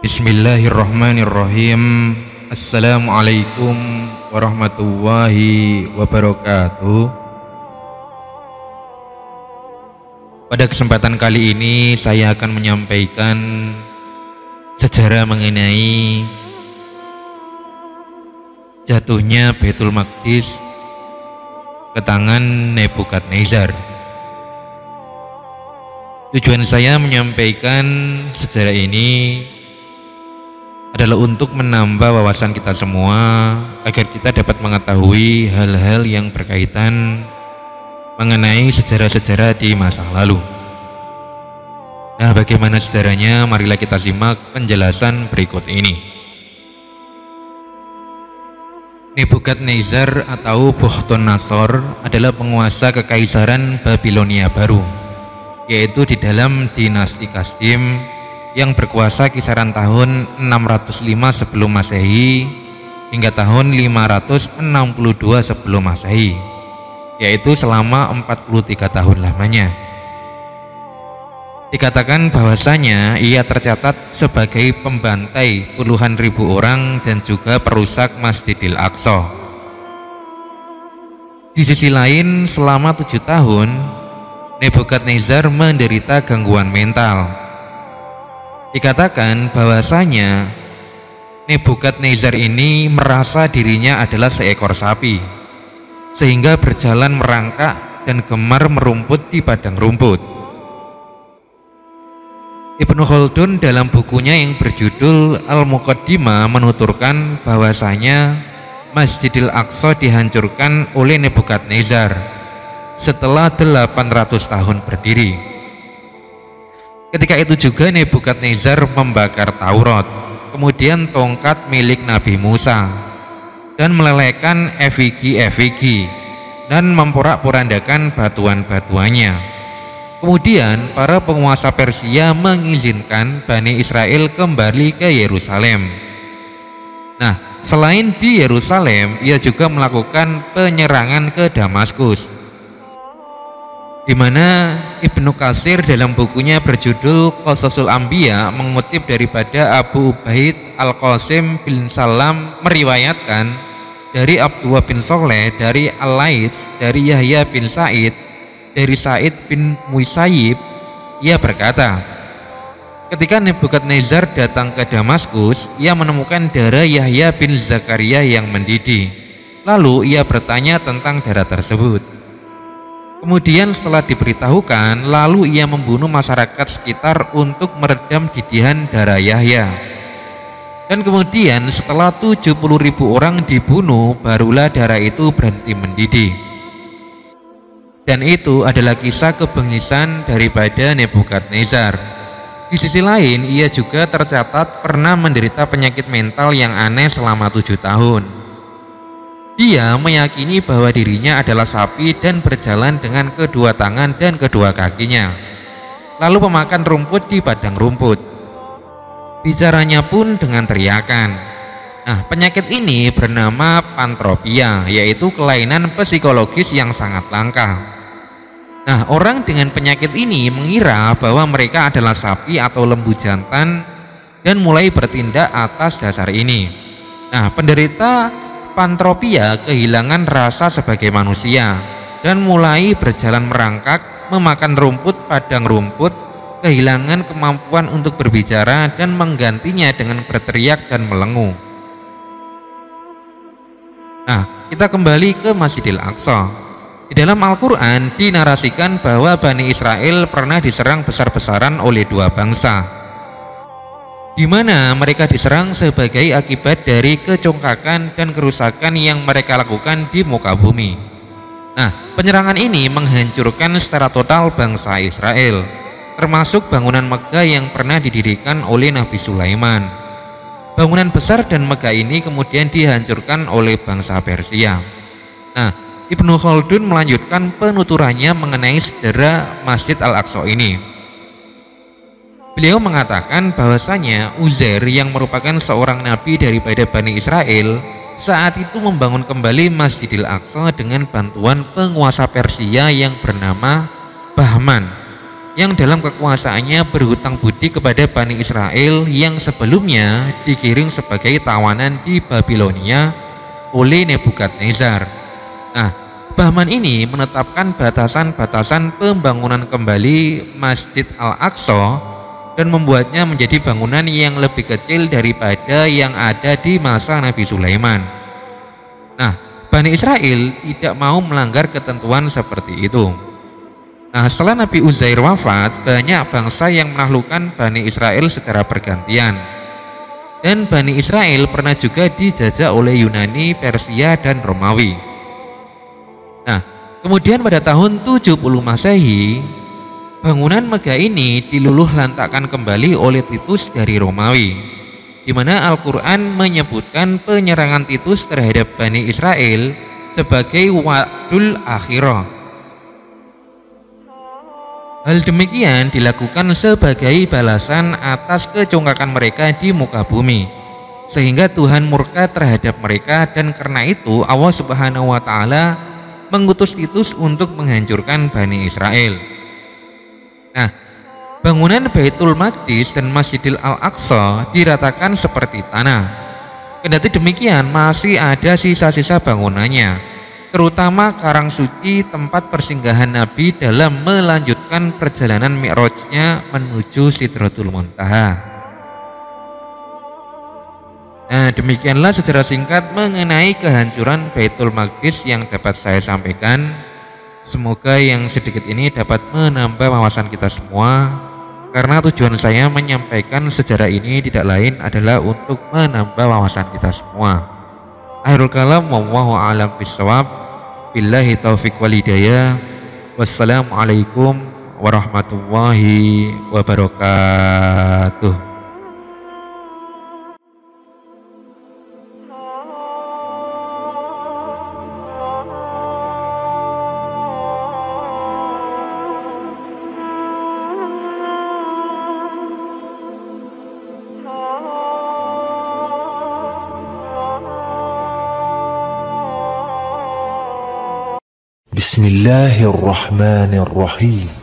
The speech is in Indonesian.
Bismillahirrahmanirrahim. Assalamualaikum warahmatullahi wabarakatuh. Pada kesempatan kali ini saya akan menyampaikan sejarah mengenai jatuhnya Baitul Maqdis ke tangan Nebukadnezar. Tujuan saya menyampaikan sejarah ini adalah untuk menambah wawasan kita semua agar kita dapat mengetahui hal-hal yang berkaitan mengenai sejarah-sejarah di masa lalu. Nah, bagaimana sejarahnya? Marilah kita simak penjelasan berikut ini. Nebukadnezar atau Bukhtanasor adalah penguasa kekaisaran Babilonia baru, yaitu di dalam dinasti Kasdim yang berkuasa kisaran tahun 605 sebelum Masehi hingga tahun 562 sebelum Masehi, yaitu selama 43 tahun lamanya. Dikatakan bahwasanya ia tercatat sebagai pembantai puluhan ribu orang dan juga perusak Masjidil Aqsa. Di sisi lain, selama 7 tahun Nebukadnezar menderita gangguan mental. Dikatakan bahwasanya Nebukadnezar ini merasa dirinya adalah seekor sapi, sehingga berjalan merangkak dan gemar merumput di padang rumput. Ibnu Khaldun dalam bukunya yang berjudul Al-Muqaddimah menuturkan bahwasanya Masjidil Aqsa dihancurkan oleh Nebukadnezar setelah 800 tahun berdiri. Ketika itu juga Nebukadnezar membakar Taurat, kemudian tongkat milik Nabi Musa, dan melelehkan efigi-efigi dan memporak-porandakan batuan-batuannya. Kemudian para penguasa Persia mengizinkan Bani Israel kembali ke Yerusalem. Nah, selain di Yerusalem, ia juga melakukan penyerangan ke Damaskus, di mana Ibnu Katsir dalam bukunya berjudul Qasasul Anbiya mengutip daripada Abu Ubaid Al-Qasim bin Salam meriwayatkan dari Abdullah bin Soleh, dari Al-Laits, dari Yahya bin Sa'id, dari Sa'id bin Musayyib. Ia berkata, ketika Nebukadnezar datang ke Damaskus, ia menemukan darah Yahya bin Zakaria yang mendidih. Lalu ia bertanya tentang darah tersebut. Kemudian setelah diberitahukan, lalu ia membunuh masyarakat sekitar untuk meredam didihan darah Yahya. Dan kemudian setelah 70.000 orang dibunuh, barulah darah itu berhenti mendidih. Dan itu adalah kisah kebengisan daripada Nebukadnezar. Di sisi lain, ia juga tercatat pernah menderita penyakit mental yang aneh selama 7 tahun. Dia meyakini bahwa dirinya adalah sapi dan berjalan dengan kedua tangan dan kedua kakinya, lalu memakan rumput di padang rumput. Bicaranya pun dengan teriakan. Nah, penyakit ini bernama pantropia, yaitu kelainan psikologis yang sangat langka. Nah, orang dengan penyakit ini mengira bahwa mereka adalah sapi atau lembu jantan dan mulai bertindak atas dasar ini. Nah, penderita pantropia kehilangan rasa sebagai manusia dan mulai berjalan merangkak, memakan rumput padang rumput, kehilangan kemampuan untuk berbicara dan menggantinya dengan berteriak dan melenguh. Nah, kita kembali ke Masjidil Aqsa. Di dalam Al-Quran dinarasikan bahwa Bani Israel pernah diserang besar-besaran oleh 2 bangsa, di mana mereka diserang sebagai akibat dari kecongkakan dan kerusakan yang mereka lakukan di muka bumi. Nah, penyerangan ini menghancurkan secara total bangsa Israel, termasuk bangunan megah yang pernah didirikan oleh Nabi Sulaiman. Bangunan besar dan megah ini kemudian dihancurkan oleh bangsa Persia. Nah, Ibnu Khaldun melanjutkan penuturannya mengenai sejarah Masjid Al-Aqsa ini. Beliau mengatakan bahwasanya Uzair yang merupakan seorang nabi daripada Bani Israel saat itu membangun kembali Masjidil Aqsa dengan bantuan penguasa Persia yang bernama Bahman. yang dalam kekuasaannya berhutang budi kepada Bani Israel yang sebelumnya digiring sebagai tawanan di Babilonia oleh Nebukadnezar. Nah, Bahman ini menetapkan batasan-batasan pembangunan kembali Masjid Al-Aqsa dan membuatnya menjadi bangunan yang lebih kecil daripada yang ada di masa Nabi Sulaiman. Nah, Bani Israel tidak mau melanggar ketentuan seperti itu. Nah, setelah Nabi Uzair wafat, banyak bangsa yang menaklukkan Bani Israel secara bergantian. Dan Bani Israel pernah juga dijajah oleh Yunani, Persia, dan Romawi. Nah, kemudian pada tahun 70 Masehi, bangunan megah ini diluluh lantakkan kembali oleh Titus dari Romawi, di mana Al-Quran menyebutkan penyerangan Titus terhadap Bani Israel sebagai wa'dul akhirah. Hal demikian dilakukan sebagai balasan atas kecongkakan mereka di muka bumi, sehingga Tuhan murka terhadap mereka, dan karena itu Allah Subhanahu wa Ta'ala mengutus Titus untuk menghancurkan Bani Israel. Nah, bangunan Baitul Maqdis dan Masjidil Al-Aqsa diratakan seperti tanah. Kendati demikian, masih ada sisa-sisa bangunannya, terutama karang suci tempat persinggahan Nabi dalam melanjutkan perjalanan Mi'rajnya menuju Sidratul Muntaha. Nah, demikianlah sejarah singkat mengenai kehancuran Baitul Maqdis yang dapat saya sampaikan. Semoga yang sedikit ini dapat menambah wawasan kita semua, karena tujuan saya menyampaikan sejarah ini tidak lain adalah untuk menambah wawasan kita semua. Akhirul kalam, wallahu a'lam bishawab. Billahi taufiq wal hidayah. Wassalamualaikum warahmatullahi wabarakatuh. بسم الله الرحمن الرحيم